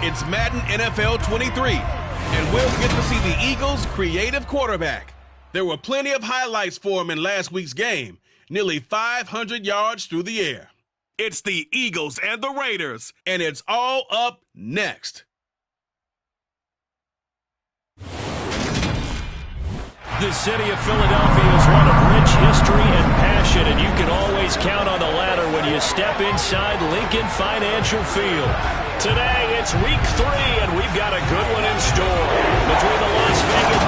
It's Madden NFL 23, and we'll get to see the Eagles' creative quarterback. There were plenty of highlights for him in last week's game, nearly 500 yards through the air. It's the Eagles and the Raiders, and it's all up next. The city of Philadelphia is one of rich history and passion, and you can always count on the ladder when you step inside Lincoln Financial Field. Today, it's week 3, and we've got a good one in store between the Las Vegas...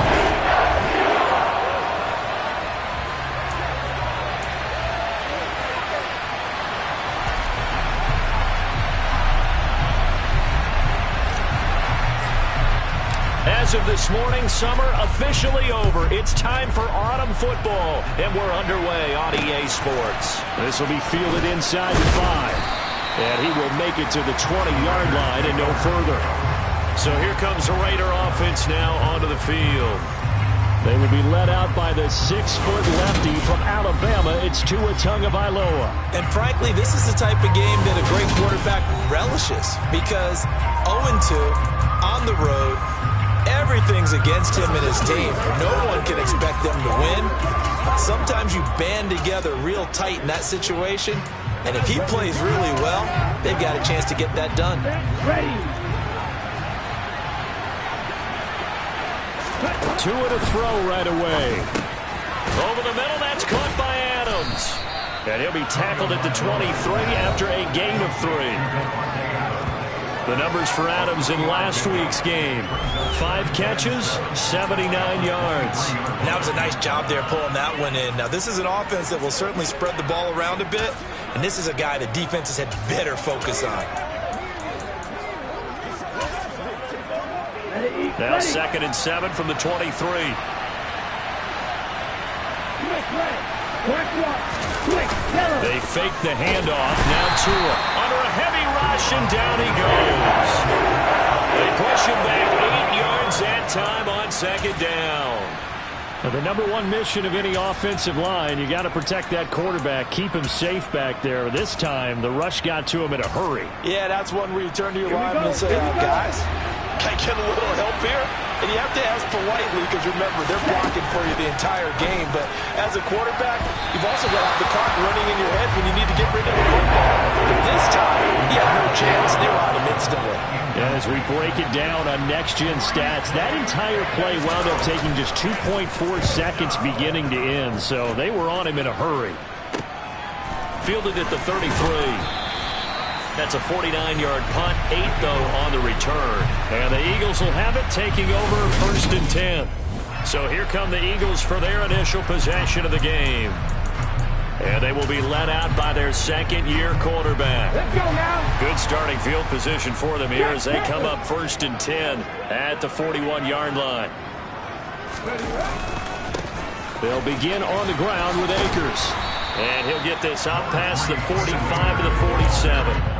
As of this morning, summer officially over. It's time for autumn football, and we're underway on EA Sports. This will be fielded inside the 5, and he will make it to the 20-yard line and no further. So here comes the Raider offense now onto the field. They will be led out by the 6-foot lefty from Alabama. It's Tua Tagovailoa. And frankly, this is the type of game that a great quarterback relishes, because 0-2 on the road, everything's against him and his team. No one can expect them to win. Sometimes you band together real tight in that situation, and if he plays really well, they've got a chance to get that done. Tua to throw right away. Over the middle, that's caught by Adams. And he'll be tackled at the 23 after a gain of 3. The numbers for Adams in last week's game. 5 catches, 79 yards. And that was a nice job there pulling that one in. Now, this is an offense that will certainly spread the ball around a bit, and this is a guy the defenses had better focus on. Now 2nd and 7 from the 23. They fake the handoff. Now Tua under a heavy rush, and down he goes. They push him back 8 yards that time on 2nd down. Now, the number one mission of any offensive line, you got to protect that quarterback, keep him safe back there. This time, the rush got to him in a hurry. Yeah, that's one where you turn to your lineman and say, guys, can I get a little help here? And you have to ask politely, because remember, they're blocking for you the entire game. But as a quarterback, you've also got to have the clock running in your head when you need to get rid of the football. But this time, he had no chance. They were on him instantly. As we break it down on next-gen stats, that entire play wound up taking just 2.4 seconds beginning to end. So they were on him in a hurry. Fielded at the 33. That's a 49-yard punt, 8, though, on the return. And the Eagles will have it, taking over 1st and 10. So here come the Eagles for their initial possession of the game. And they will be led out by their 2nd-year quarterback. Let's go now. Good starting field position for them here as they come up 1st and 10 at the 41-yard line. They'll begin on the ground with Akers. And he'll get this out past the 45 to the 47.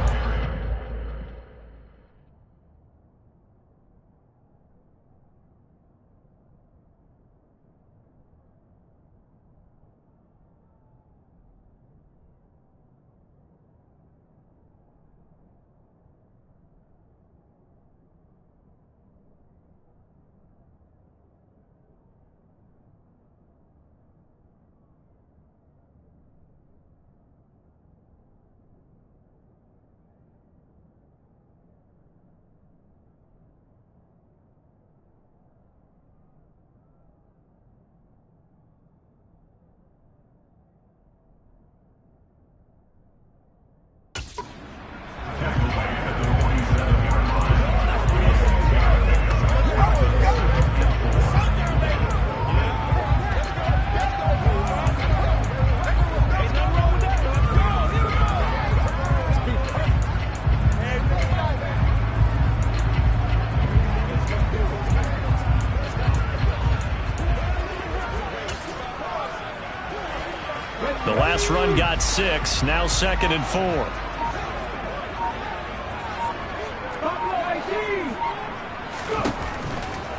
The last run got 6, now 2nd and 4.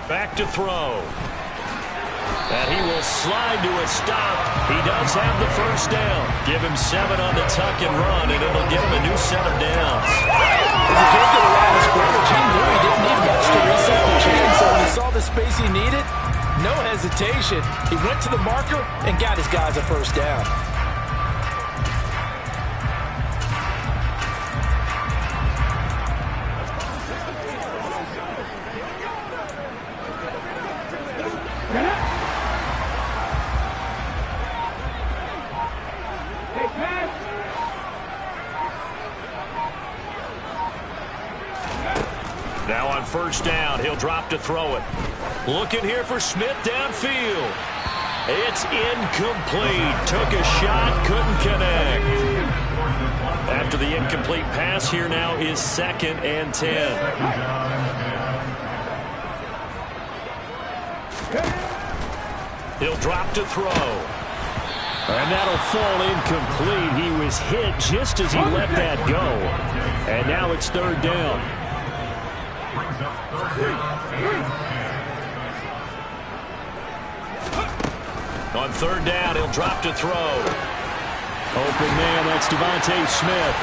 Back to throw. And he will slide to a stop. He does have the first down. Give him 7 on the tuck and run, and it'll get him a new set of downs. If he can't get around the scrimmage, he knew he didn't need much to reset the chain, so when he saw the space he needed, no hesitation. He went to the marker and got his guys a first down. Now on first down, he'll drop to throw it. Looking here for Smith downfield. It's incomplete. Took a shot, couldn't connect. After the incomplete pass, here now is 2nd and 10. He'll drop to throw. And that'll fall incomplete. He was hit just as he let that go. And now it's 3rd down. On 3rd down, he'll drop to throw. Open man, that's Devontae Smith.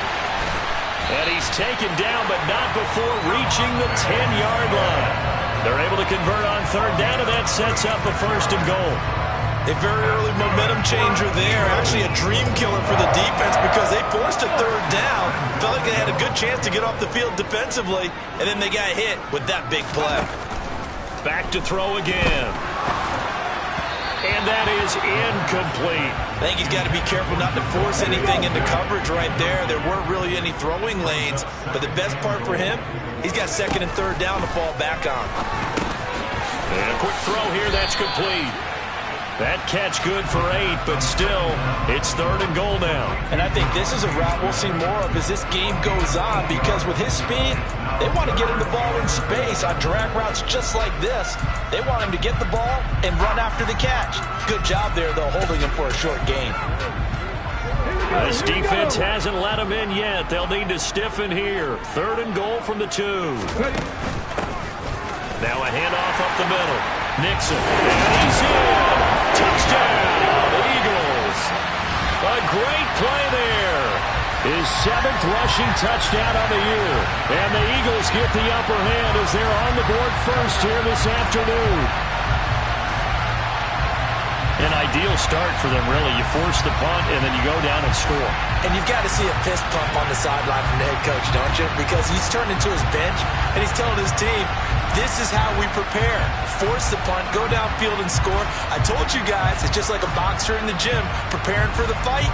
And he's taken down, but not before reaching the 10-yard line. They're able to convert on 3rd down, and that sets up a 1st and goal. A very early momentum changer there. Actually a dream killer for the defense because they forced a 3rd down. Felt like they had a good chance to get off the field defensively, and then they got hit with that big play. Back to throw again. And that is incomplete. I think he's got to be careful not to force anything into coverage right there. There weren't really any throwing lanes, but the best part for him, he's got 2nd and 3rd down to fall back on. And a quick throw here, that's complete. That catch good for 8, but still, it's 3rd and goal now. And I think this is a route we'll see more of as this game goes on because with his speed, they want to get him the ball in space on drag routes just like this. They want him to get the ball and run after the catch. Good job there, though, holding him for a short gain. This defense hasn't let him in yet. They'll need to stiffen here. 3rd and goal from the 2. Now a handoff up the middle. Nixon, and he's in. Touchdown, Eagles. A great play there. His 7th rushing touchdown on the year. And the Eagles get the upper hand as they're on the board first here this afternoon. An ideal start for them, really. You force the punt, and then you go down and score. And you've got to see a fist pump on the sideline from the head coach, don't you? Because he's turned into his bench, and he's telling his team, this is how we prepare. Force the punt, go downfield and score. I told you guys, it's just like a boxer in the gym preparing for the fight.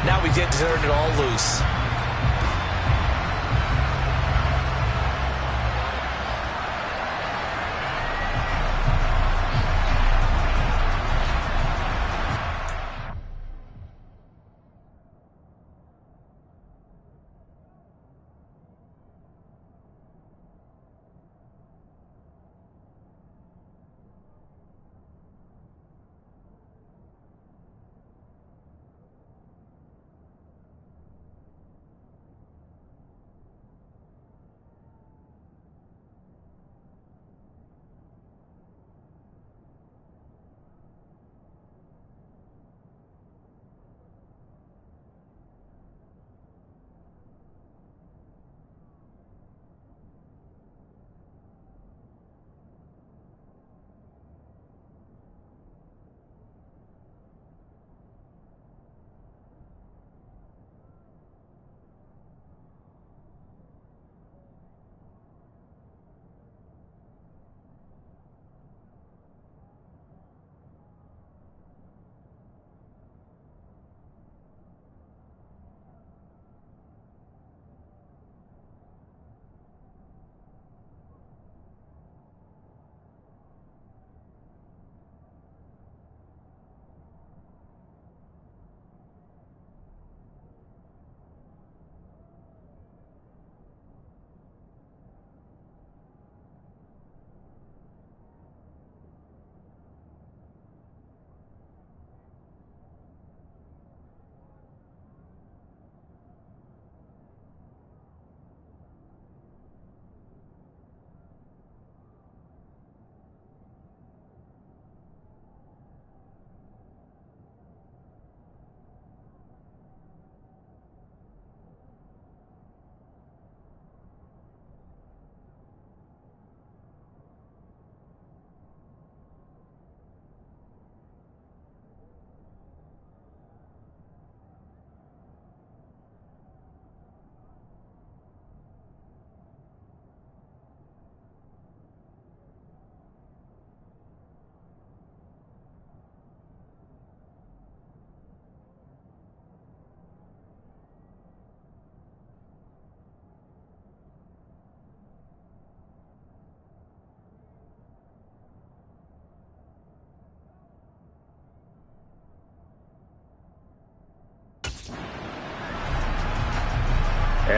Now we get to turn it all loose.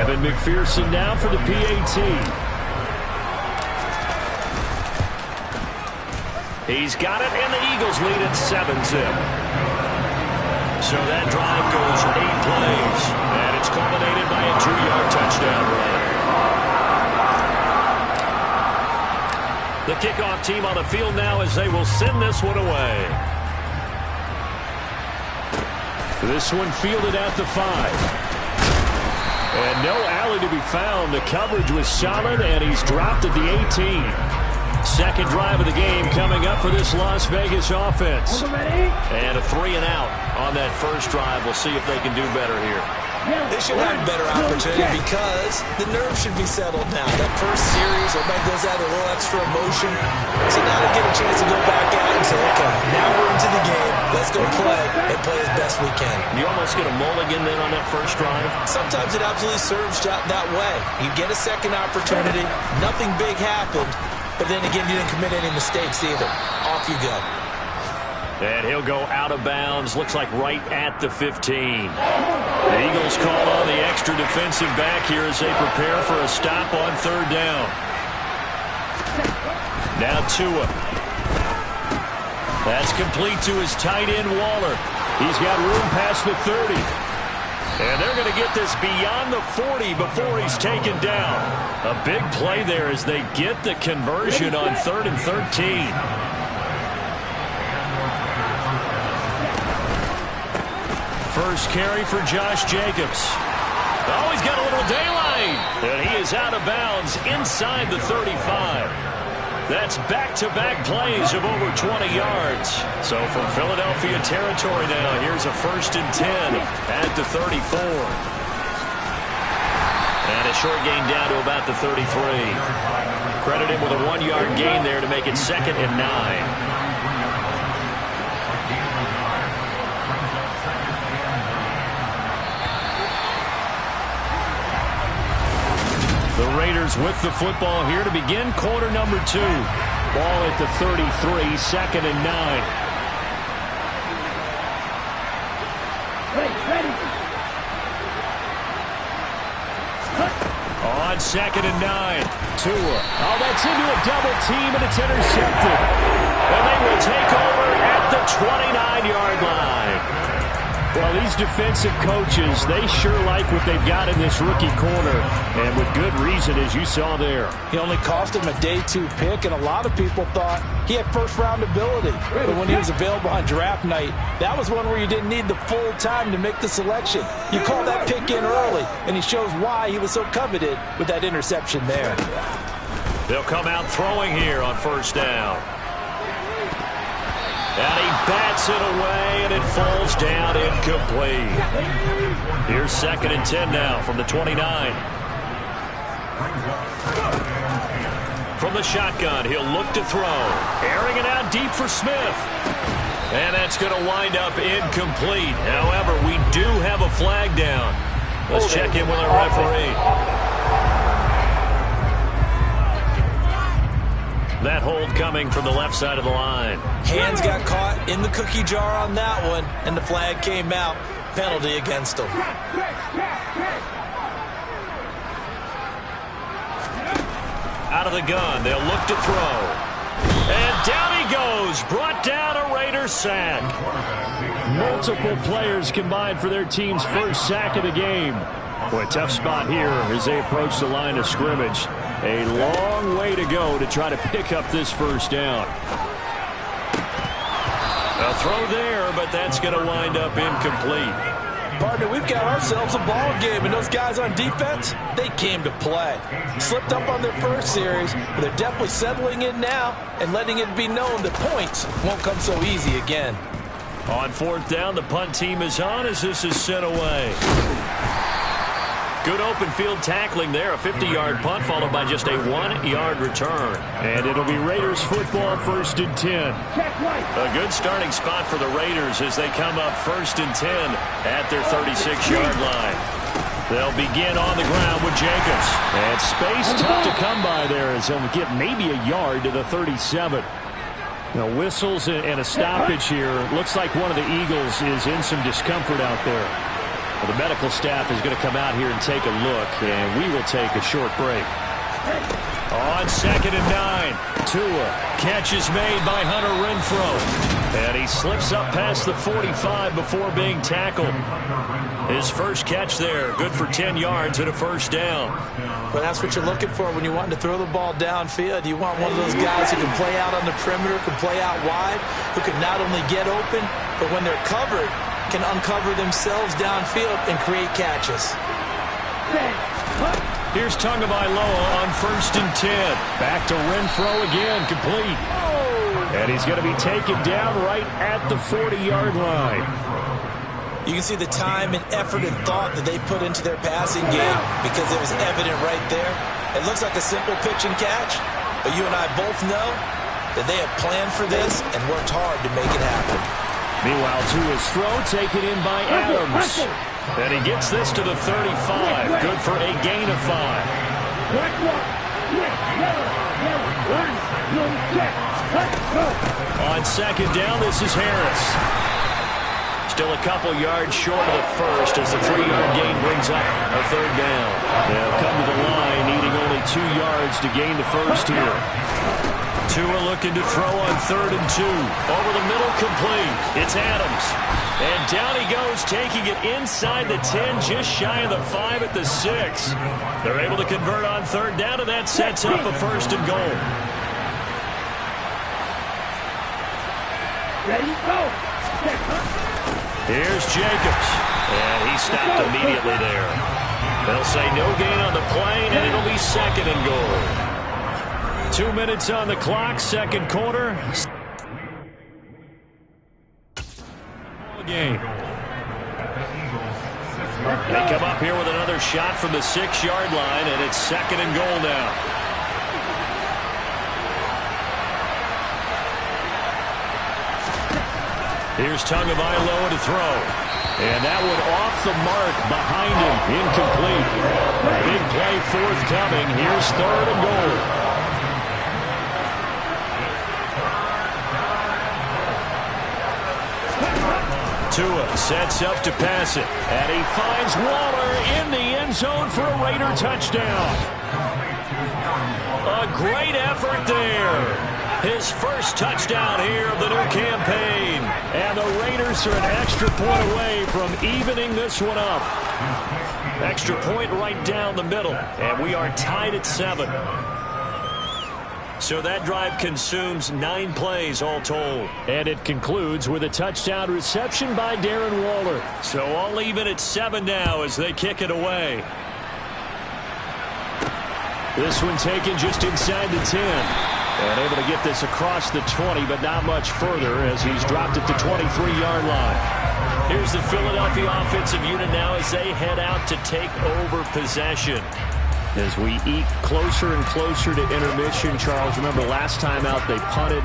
Evan McPherson now for the PAT. He's got it, and the Eagles lead at 7-zip. So that drive goes 8 plays, and it's culminated by a 2-yard touchdown run. The kickoff team on the field now as they will send this one away. This one fielded at the 5. And no alley to be found. The coverage was solid, and he's dropped at the 18. Second drive of the game coming up for this Las Vegas offense. And a 3-and-out on that first drive. We'll see if they can do better here. They should have a better opportunity because the nerves should be settled now. That first series, everybody goes out with a little extra emotion. So now they get a chance to go back out and say, okay, now we're into the game. Let's go play and play as best we can. You almost get a mulligan then on that first drive? Sometimes it absolutely serves that way. You get a second opportunity. Nothing big happened. But then again, you didn't commit any mistakes either. Off you go. And he'll go out of bounds. Looks like right at the 15. The Eagles call on the extra defensive back here as they prepare for a stop on third down. Now Tua. That's complete to his tight end, Waller. He's got room past the 30. And they're going to get this beyond the 40 before he's taken down. A big play there as they get the conversion on 3rd and 13. First carry for Josh Jacobs. Oh, he's got a little daylight. And he is out of bounds inside the 35. That's back-to-back plays of over 20 yards. So from Philadelphia territory now, here's a 1st and 10 at the 34. And a short gain down to about the 33. Credit him with a 1-yard gain there to make it 2nd and 9. The Raiders with the football here to begin quarter number 2. Ball at the 33, 2nd and 9. Ready. On 2nd and 9. Tua. Oh, that's into a double team, and it's intercepted. And they will take over at the 29-yard line. Well, these defensive coaches, they sure like what they've got in this rookie corner, and with good reason, as you saw there. He only cost him a day 2 pick, and a lot of people thought he had first-round ability. But when he was available on draft night, that was one where you didn't need the full time to make the selection. You call that pick in early, and he shows why he was so coveted with that interception there. They'll come out throwing here on first down. And he bats it away, and it falls down incomplete. Here's 2nd and 10 now from the 29. From the shotgun, he'll look to throw. Airing it out deep for Smith. And that's going to wind up incomplete. However, we do have a flag down. Let's check in with our referee. That hold coming from the left side of the line. Hands got caught in the cookie jar on that one, and the flag came out. Penalty against him. Out of the gun, they'll look to throw. And down he goes, brought down a Raiders sack. Multiple players combined for their team's first sack of the game. Boy, tough spot here as they approach the line of scrimmage. A long way to go to try to pick up this first down. A throw there, but that's going to wind up incomplete. Partner, we've got ourselves a ball game, and those guys on defense, they came to play. Slipped up on their first series, but they're definitely settling in now and letting it be known that points won't come so easy again. On 4th down, the punt team is on as this is sent away. Good open field tackling there. A 50-yard punt followed by just a 1-yard return. And it'll be Raiders football 1st and 10. A good starting spot for the Raiders as they come up 1st and 10 at their 36-yard line. They'll begin on the ground with Jacobs. And space tough to come by there as he'll get maybe a yard to the 37. Now, whistles and a stoppage here. Looks like one of the Eagles is in some discomfort out there. Well, the medical staff is going to come out here and take a look, and we will take a short break. On 2nd and 9, Tua. Catch is made by Hunter Renfrow. And he slips up past the 45 before being tackled. His first catch there, good for 10 yards and a first down. Well, that's what you're looking for when you want to throw the ball downfield. You want one of those guys who can play out on the perimeter, can play out wide, who can not only get open, but when they're covered, can uncover themselves downfield and create catches. Here's Tagovailoa on 1st and 10. Back to Renfrow again, complete. And he's going to be taken down right at the 40-yard line. You can see the time and effort and thought that they put into their passing game because it was evident right there. It looks like a simple pitch and catch, but you and I both know that they have planned for this and worked hard to make it happen. Meanwhile, Tua's throw taken in by Adams. And he gets this to the 35. Good for a gain of 5. On 2nd down, this is Harris. Still a couple yards short of the first as the 3-yard gain brings up a 3rd down. They'll come to the line, needing only 2 yards to gain the first here. Tua looking to throw on 3rd and 2. Over the middle, complete. It's Adams. And down he goes, taking it inside the 10, just shy of the 5 at the 6. They're able to convert on 3rd down, and that sets up a 1st and goal. Ready, go! Here's Jacobs. And he stopped immediately there. They'll say no gain on the play, and it'll be 2nd and goal. 2 minutes on the clock, 2nd quarter. Game. They come up here with another shot from the 6-yard line, and it's 2nd and goal now. Here's Tagovailoa to throw. And that one off the mark behind him. Incomplete. Big play forthcoming. Here's 3rd and goal. Tua sets up to pass it. And he finds Waller in the end zone for a Raider touchdown. A great effort there. His first touchdown here of the new campaign. And the Raiders are an extra point away from evening this one up. Extra point right down the middle. And we are tied at 7. So that drive consumes 9 plays all told. And it concludes with a touchdown reception by Darren Waller. So all even at 7 now as they kick it away. This one taken just inside the 10. And able to get this across the 20, but not much further as he's dropped it to 23-yard line. Here's the Philadelphia offensive unit now as they head out to take over possession. As we eat closer and closer to intermission, Charles, remember last time out they punted.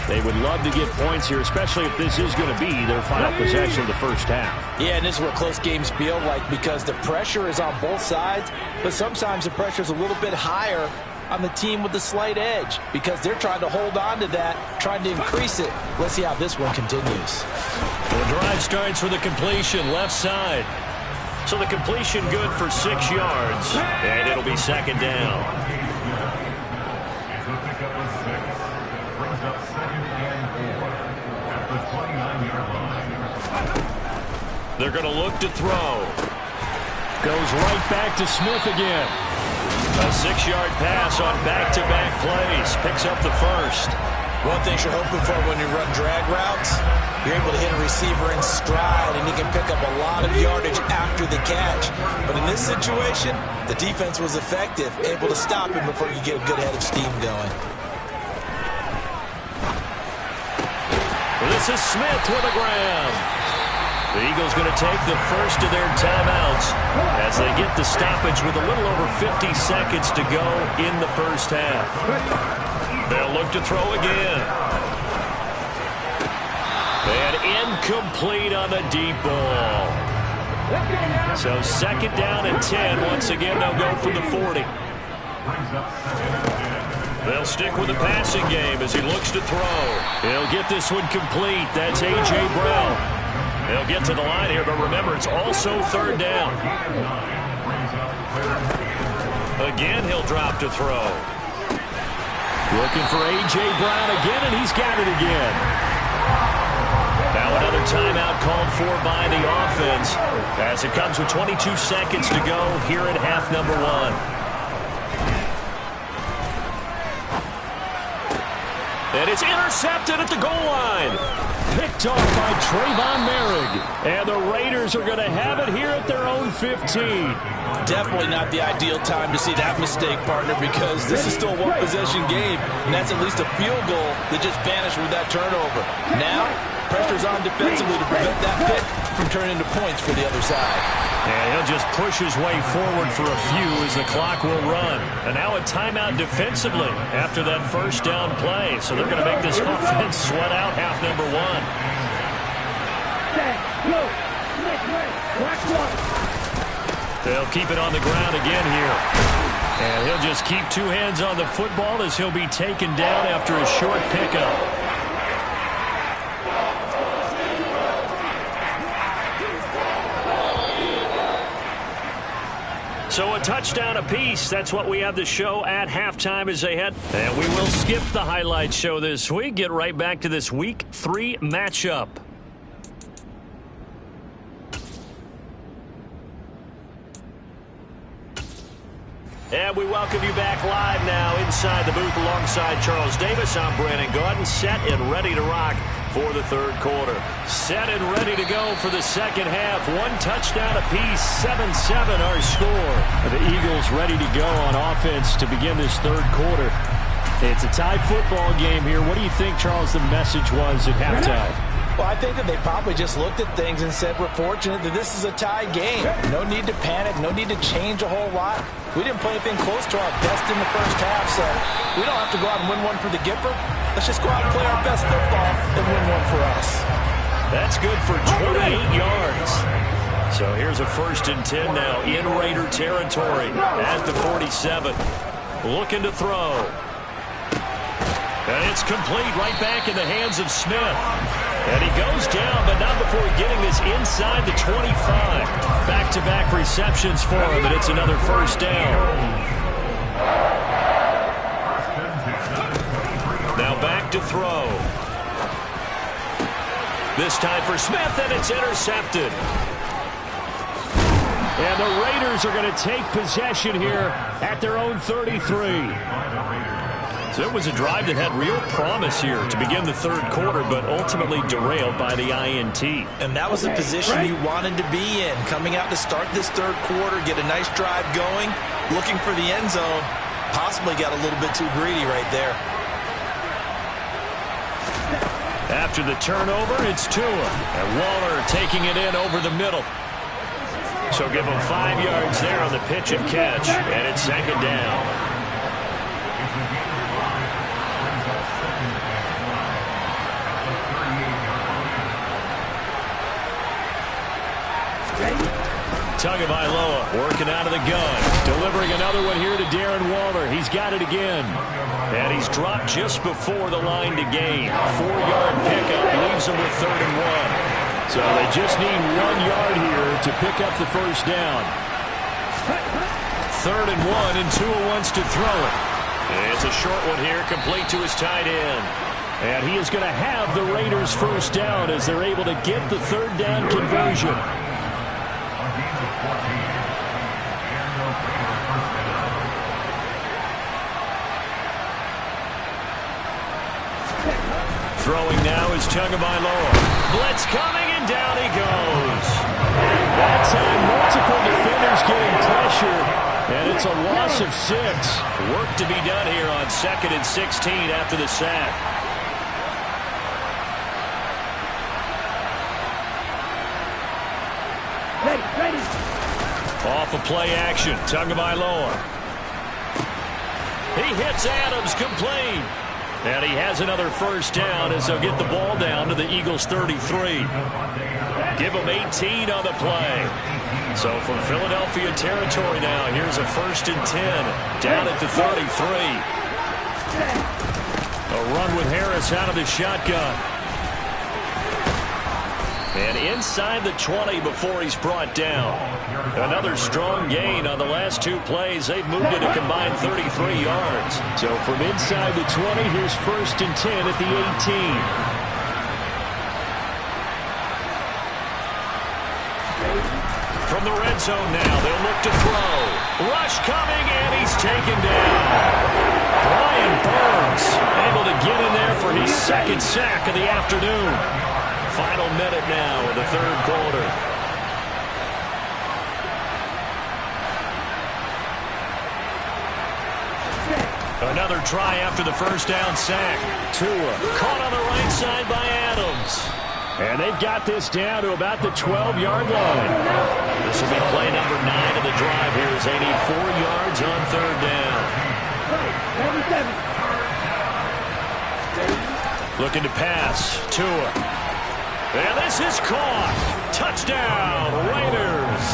They would love to get points here, especially if this is going to be their final possession of the first half. Yeah, and this is what close games feel like because the pressure is on both sides, but sometimes the pressure is a little bit higher on the team with the slight edge because they're trying to hold on to that, trying to increase it. Let's see how this one continues. The drive starts with a completion left side. So the completion good for 6 yards, and it'll be 2nd down. They're going to look to throw. Goes right back to Smith again. A 6-yard pass on back-to-back plays. Picks up the first. One thing you're hoping for when you run drag routes, you're able to hit a receiver in stride, and he can pick up a lot of yardage after the catch. But in this situation, the defense was effective, able to stop him before you get a good head of steam going. This is Smith with a grab. The Eagles going to take the first of their timeouts as they get the stoppage with a little over 50 seconds to go in the first half. They'll look to throw again. And incomplete on the deep ball. So 2nd down and 10. Once again, they'll go for the 40. They'll stick with the passing game as he looks to throw. He'll get this one complete. That's A.J. Brown. They'll get to the line here, but remember, it's also third down. Again, he'll drop to throw. Looking for A.J. Brown again, and he's got it again. Now another timeout called for by the offense as it comes with 22 seconds to go here at half number 1. And it's intercepted at the goal line. Picked off by Trayvon Merrick. And the Raiders are going to have it here at their own 15. Definitely not the ideal time to see that mistake, partner, because this is still a one-possession game, and that's at least a field goal that just vanished with that turnover. Now, pressure's on defensively to prevent that pick from turning into points for the other side. And he'll just push his way forward for a few as the clock will run. And now a timeout defensively after that first down play. So they're going to make this offense sweat out half number 1. They'll keep it on the ground again here. And he'll just keep two hands on the football as he'll be taken down after a short pickup. So a touchdown apiece. That's what we have the show at halftime as they head. And we will skip the highlight show this week. Get right back to this Week 3 matchup. And we welcome you back live now inside the booth alongside Charles Davis. I'm Brandon Gaudin, set and ready to rock for the third quarter. Set and ready to go for the second half. One touchdown apiece, 7-7 our score. The Eagles ready to go on offense to begin this third quarter. It's a tie football game here. What do you think, Charles, the message was at halftime? Well, I think that they probably just looked at things and said, we're fortunate that this is a tie game. No need to panic, no need to change a whole lot. We didn't play anything close to our best in the first half, so we don't have to go out and win one for the Gipper. Let's just go out and play our best football and win one for us. That's good for 28 yards. So here's a 1st and 10 now in Raider territory at the 47. Looking to throw. And it's complete right back in the hands of Smith. And he goes down, but not before getting this inside the 25. Back-to-back receptions for him, and it's another first down. Now back to throw. This time for Smith, and it's intercepted. And the Raiders are going to take possession here at their own 33. So it was a drive that had real promise here to begin the third quarter, but ultimately derailed by the INT. And that was the position you wanted to be in, coming out to start this third quarter, get a nice drive going, looking for the end zone, possibly got a little bit too greedy right there. After the turnover, it's Tua, and Waller taking it in over the middle. So give him 5 yards there on the pitch and catch, and it's second down. Tagovailoa working out of the gun. Delivering another one here to Darren Waller. He's got it again. And he's dropped just before the line to gain. 4-yard pickup leaves him with 3rd and 1. So they just need 1 yard here to pick up the first down. 3rd and 1, and Tua wants to throw it. It's a short one here, complete to his tight end. And he is going to have the Raiders first down as they're able to get the 3rd down conversion. Throwing now is Tagovailoa. Blitz coming, and down he goes. That time, multiple defenders getting pressure, and it's a loss of 6. Work to be done here on 2nd and 16 after the sack. Ready. Off a play action, Tagovailoa. He hits Adams, complete. And he has another first down as they'll get the ball down to the Eagles' 33. Give them 18 on the play. So from Philadelphia territory now, here's a 1st and 10 down at the 33. A run with Harris out of the shotgun. And inside the 20 before he's brought down. Another strong gain on the last two plays. They've moved it a combined 33 yards. So from inside the 20, here's 1st and 10 at the 18. From the red zone now, they'll look to throw. Rush coming, and he's taken down. Brian Burns able to get in there for his 2nd sack of the afternoon. Final minute now in the 3rd quarter. Another try after the 1st down sack. Tua caught on the right side by Adams. And they've got this down to about the 12-yard line. This will be play number 9 of the drive here as they need 4 yards on 3rd down. Looking to pass. Tua. And this is caught. Touchdown, Raiders.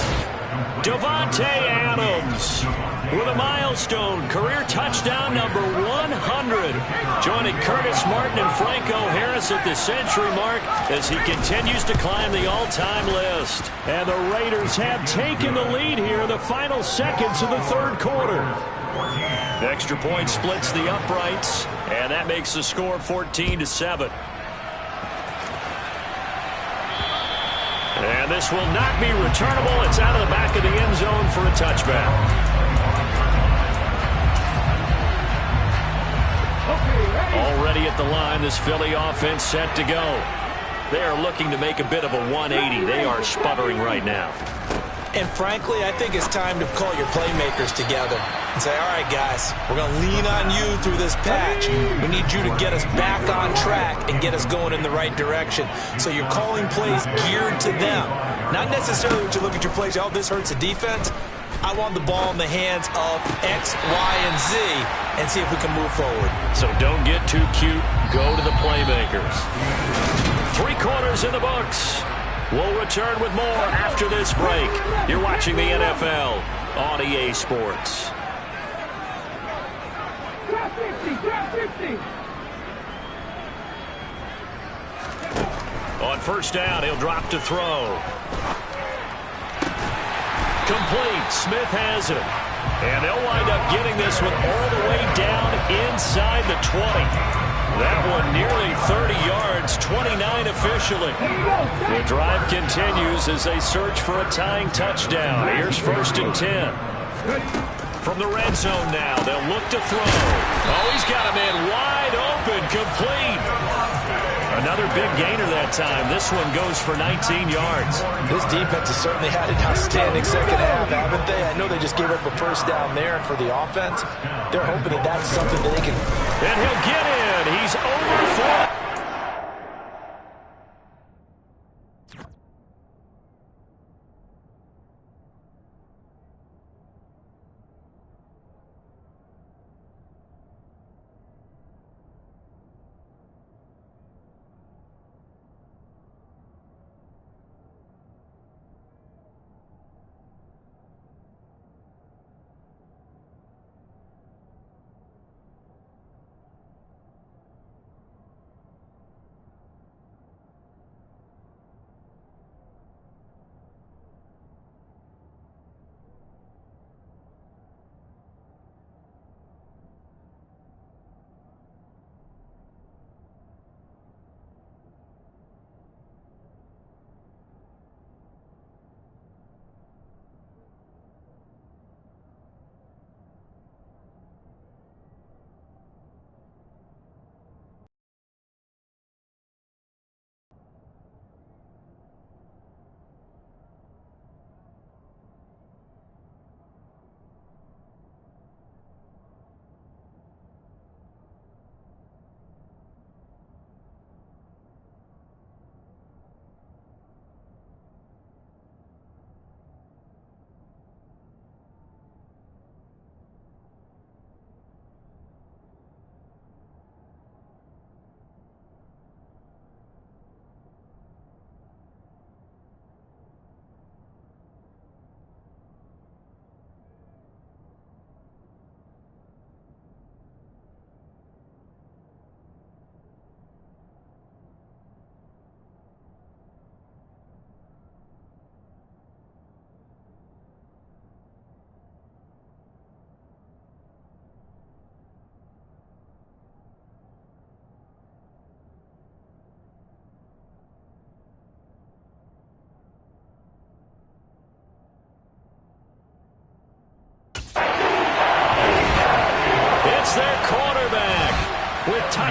Davante Adams with a milestone career touchdown number 100. Joining Curtis Martin and Franco Harris at the century mark as he continues to climb the all-time list. And the Raiders have taken the lead here in the final seconds of the 3rd quarter. The extra point splits the uprights, and that makes the score 14-7. And this will not be returnable. It's out of the back of the end zone for a touchback. Already at the line, this Philly offense set to go. They are looking to make a bit of a 180. They are sputtering right now. And frankly, I think it's time to call your playmakers together and say, all right, guys, we're going to lean on you through this patch. We need you to get us back on track and get us going in the right direction. So you're calling plays geared to them. Not necessarily when you look at your plays, oh, this hurts the defense. I want the ball in the hands of X, Y, and Z and see if we can move forward. So don't get too cute. Go to the playmakers. 3 quarters in the books. We'll return with more after this break. You're watching the NFL on EA Sports. On 1st down, he'll drop to throw. Complete. Smith has it. And they'll wind up getting this one all the way down inside the 20. That one nearly 30 yards, 29 officially. The drive continues as they search for a tying touchdown. Here's 1st and 10. From the red zone now, they'll look to throw. Oh, he's got a man wide open, complete. Another big gainer that time. This one goes for 19 yards. This defense has certainly had an outstanding 2nd half, haven't they? I know they just gave up a 1st down there, and for the offense, they're hoping that that's something that they can... And he'll get in. He's over for...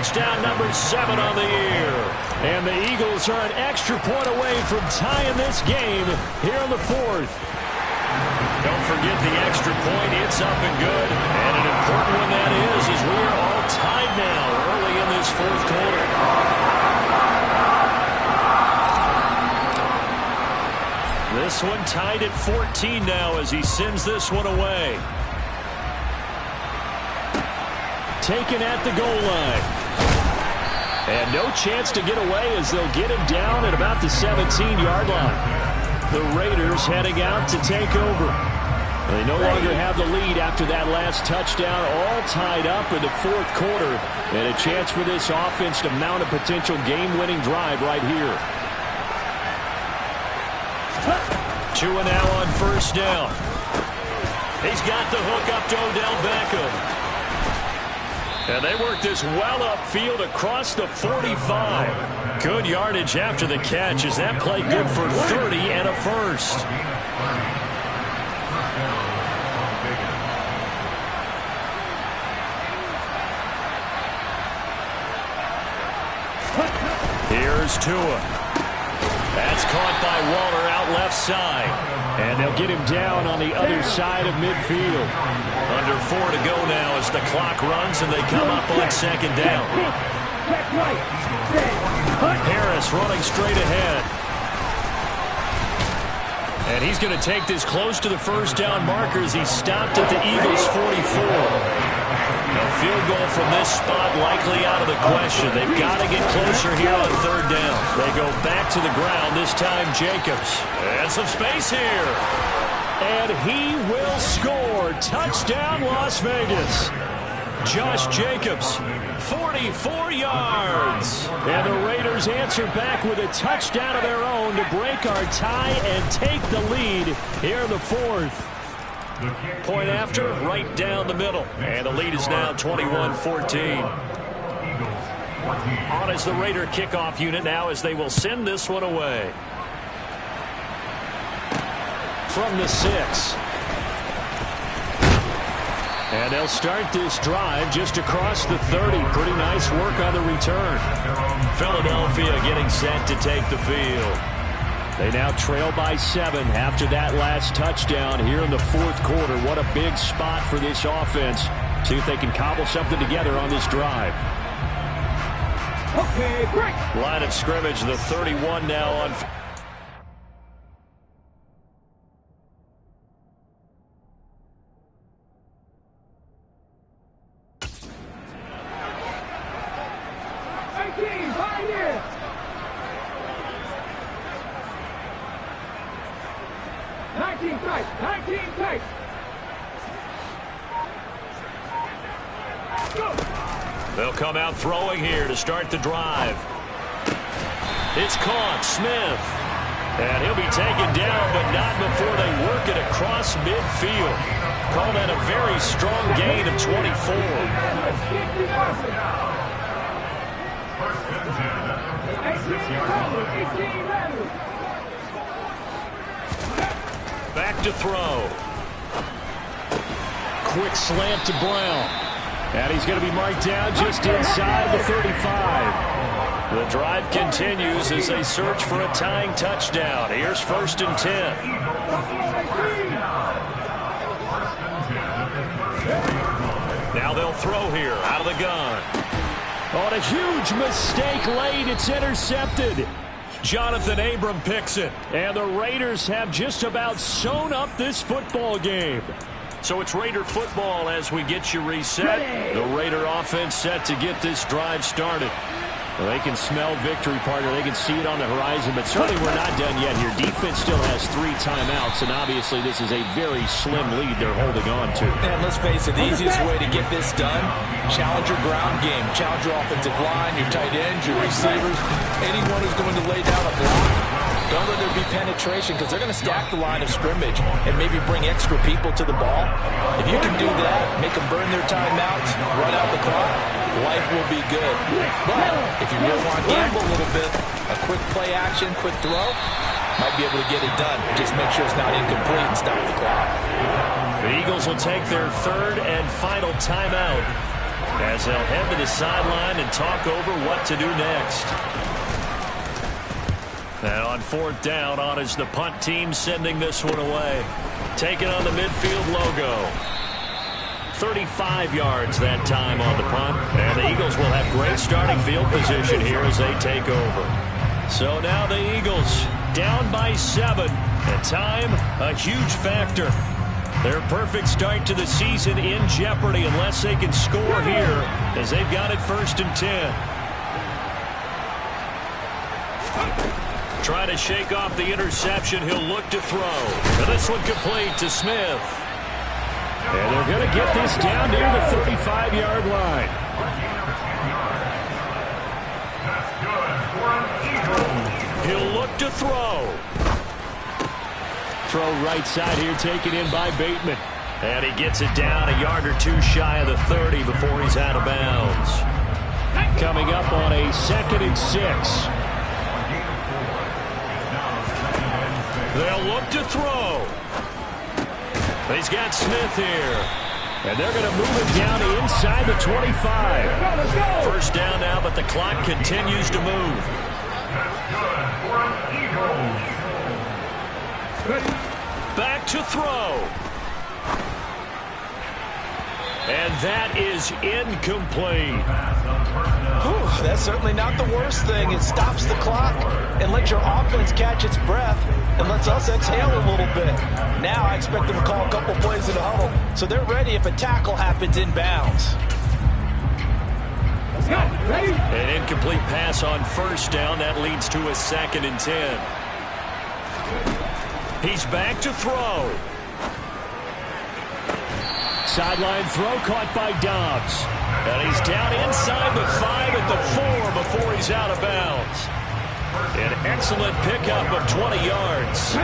touchdown number 7 on the year. And the Eagles are an extra point away from tying this game here in the 4th. Don't forget the extra point. It's up and good. And an important one that is, as we are all tied now early in this 4th quarter. This one tied at 14 now as he sends this one away. Taken at the goal line. And no chance to get away as they'll get him down at about the 17-yard line. The Raiders heading out to take over. They no longer have the lead after that last touchdown, all tied up in the 4th quarter. And a chance for this offense to mount a potential game-winning drive right here. Tua now on 1st down. He's got the hook up to Odell Beckham. And they work this well upfield across the 45. Good yardage after the catch. Is that play good for 30 and a first? Here's Tua. That's caught by Waller out left side. And they'll get him down on the other side of midfield. Under 4 to go now as the clock runs and they come up on 2nd down. Harris running straight ahead. And he's going to take this close to the 1st down marker as he stopped at the Eagles' 44. A field goal from this spot likely out of the question. They've got to get closer here on 3rd down. They go back to the ground, this time Jacobs. And some space here. And he will score. Touchdown, Las Vegas. Josh Jacobs, 44 yards. And the Raiders answer back with a touchdown of their own to break our tie and take the lead here in the 4th. Point after, right down the middle. And the lead is now 21-14. On as the Raider kickoff unit now as they will send this one away. From the 6. And they'll start this drive just across the 30. Pretty nice work on the return. Philadelphia getting set to take the field. They now trail by 7 after that last touchdown here in the 4th quarter. What a big spot for this offense. See if they can cobble something together on this drive. Okay, great. Line of scrimmage, the 31 now on. They'll come out throwing here to start the drive. It's caught, Smith. And he'll be taken down, but not before they work it across midfield. Call that a very strong gain of 24. Back to throw. Quick slant to Brown. And he's going to be marked down just inside the 35. The drive continues as they search for a tying touchdown. Here's 1st and 10. Now they'll throw here out of the gun. On a huge mistake late, it's intercepted. Jonathan Abram picks it. And the Raiders have just about sewn up this football game. So it's Raider football as we get you reset. The Raider offense set to get this drive started. Well, they can smell victory, partner. They can see it on the horizon, but certainly we're not done yet here. Defense still has 3 timeouts, and obviously this is a very slim lead they're holding on to. And let's face it, the easiest way to get this done, challenge your ground game. Challenge your offensive line, your tight ends, your receivers, anyone who's going to lay down a block. Don't let there be penetration because they're going to stack the line of scrimmage and maybe bring extra people to the ball. If you can do that, make them burn their timeouts, run out the clock, life will be good. But if you really want to gamble a little bit, a quick play action, quick throw, might be able to get it done. Just make sure it's not incomplete and stop the clock. The Eagles will take their 3rd and final timeout. as they'll head to the sideline and talk over what to do next. And on fourth down, on is the punt team sending this one away. Taking on the midfield logo. 35 yards that time on the punt. And the Eagles will have great starting field position here as they take over. So now the Eagles down by 7. And time, a huge factor. Their perfect start to the season in jeopardy unless they can score here as they've got it 1st and 10. Trying to shake off the interception. He'll look to throw. And this one complete to Smith. And they're going to get this down near the 35-yard line. He'll look to throw. Throw right side here, taken in by Bateman. And he gets it down a yard or two shy of the 30 before he's out of bounds. Coming up on a 2nd and 6. They'll look to throw. He's got Smith here. And they're going to move it down inside the 25. First down now, but the clock continues to move. Back to throw. And that is incomplete. Whew, that's certainly not the worst thing. It stops the clock and lets your offense catch its breath and lets us exhale a little bit. Now I expect them to call a couple plays in the huddle so they're ready if a tackle happens inbounds. An incomplete pass on first down. That leads to a 2nd and 10. He's back to throw. Sideline throw caught by Dobbs. And he's down inside the 5 at the 4 before he's out of bounds. An excellent pickup of 20 yards.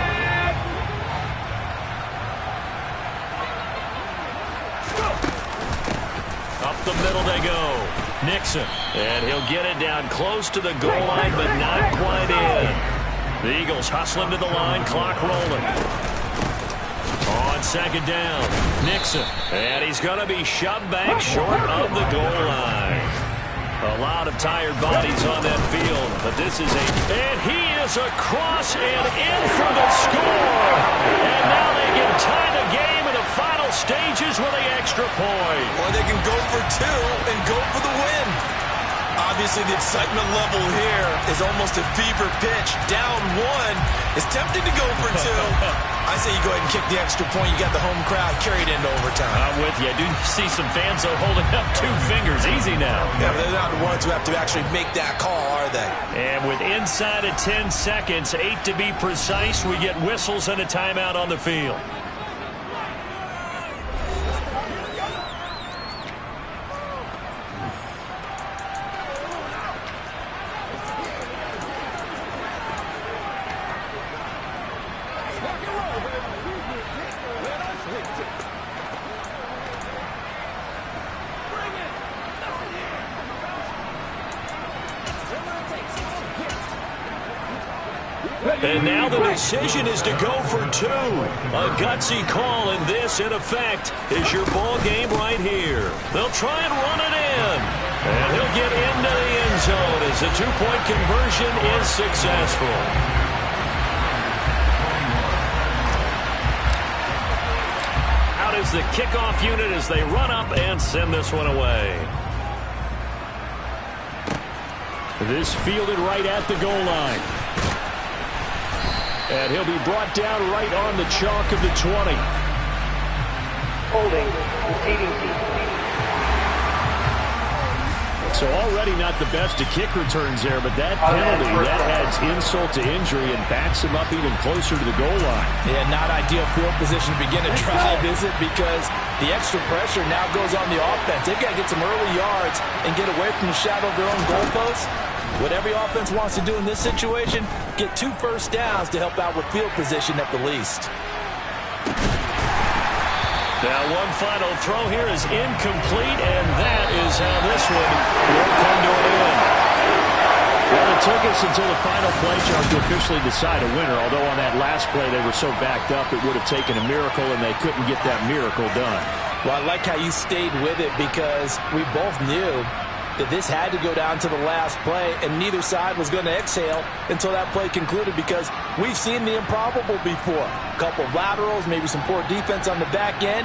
Up the middle they go. Nixon. And he'll get it down close to the goal line, but not quite in. The Eagles hustle him to the line, clock rolling. On 2nd down, Nixon. And he's going to be shoved back short of the goal line. A lot of tired bodies on that field, but this is and he is across and in for the score. And now they can tie the game in the final stages with the extra point. Or they can go for 2 and go for the win. Obviously, the excitement level here is almost a fever pitch. Down 1 is tempting to go for 2. I say you go ahead and kick the extra point. You got the home crowd carried into overtime. I'm with you. I do see some fans, though, holding up 2 fingers. Easy now. Yeah, but they're not the ones who have to actually make that call, are they? And with inside of 10 seconds, 8 to be precise, we get whistles and a timeout on the field. And now the decision is to go for 2. A gutsy call, and this, in effect, is your ball game right here. They'll try and run it in. And he'll get into the end zone as the 2-point conversion is successful. Out is the kickoff unit as they run up and send this one away. This fielded right at the goal line. And he'll be brought down right on the chalk of the 20. Holding, receiving team. So already not the best of kick returns there, but that penalty, that adds insult to injury and backs him up even closer to the goal line. Yeah, not ideal field position to begin a drive, is it? Because the extra pressure now goes on the offense. They've got to get some early yards and get away from the shadow of their own goalposts. What every offense wants to do in this situation, get 2 first downs to help out with field position at the least. Now one final throw here is incomplete, and that is how this one will come to an end. Well, it took us until the final play, John, to officially decide a winner, although on that last play they were so backed up it would have taken a miracle, and they couldn't get that miracle done. Well, I like how you stayed with it because we both knew that this had to go down to the last play, and neither side was going to exhale until that play concluded because we've seen the improbable before. A couple of laterals, maybe some poor defense on the back end,